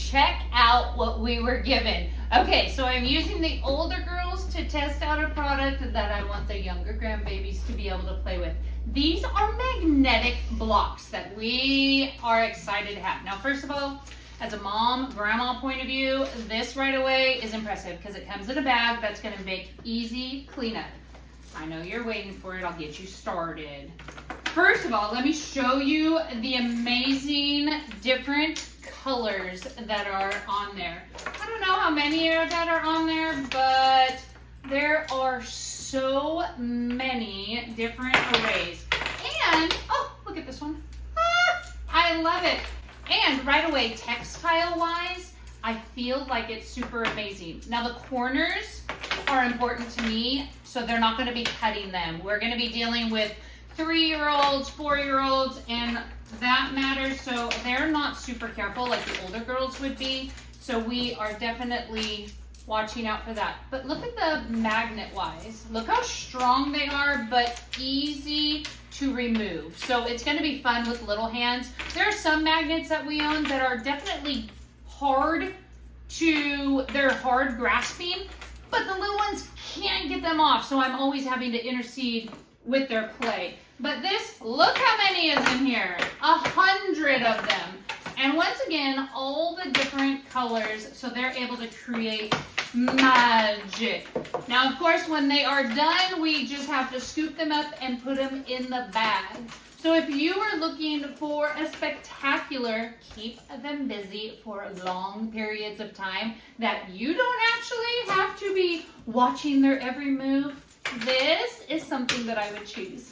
check out what we were given. Okay, so I'm using the older girls to test out a product that I want the younger grandbabies to be able to play with. These are magnetic blocks that we are excited to have. Now, first of all, as a mom, grandma point of view, this right away is impressive because it comes in a bag that's going to make easy cleanup. I know you're waiting for it. I'll get you started. First of all, let me show you the amazing different colors that are on there. I don't know how many that are on there, but there are so many different arrays. And, oh, look at this one. Ah, I love it. And right away, textile-wise, I feel like it's super amazing. Now, the corners are important to me, so they're not going to be cutting them. We're going to be dealing with 3-year-olds, 4-year-olds, and that matters, so they're not super careful like the older girls would be, so we are definitely watching out for that. But look at the magnet-wise. Look how strong they are, but easy to remove. So it's going to be fun with little hands. There are some magnets that we own that are definitely they're hard grasping, but the little ones can't get them off, so I'm always having to intercede with their play. But this, look how many is in here. 100 of them. And once again, all the different colors, so they're able to create magic. Now, of course, when they are done, we just have to scoop them up and put them in the bag. So if you are looking for a spectacular, keep them busy for long periods of time that you don't actually have to be watching their every move, this is something that I would choose.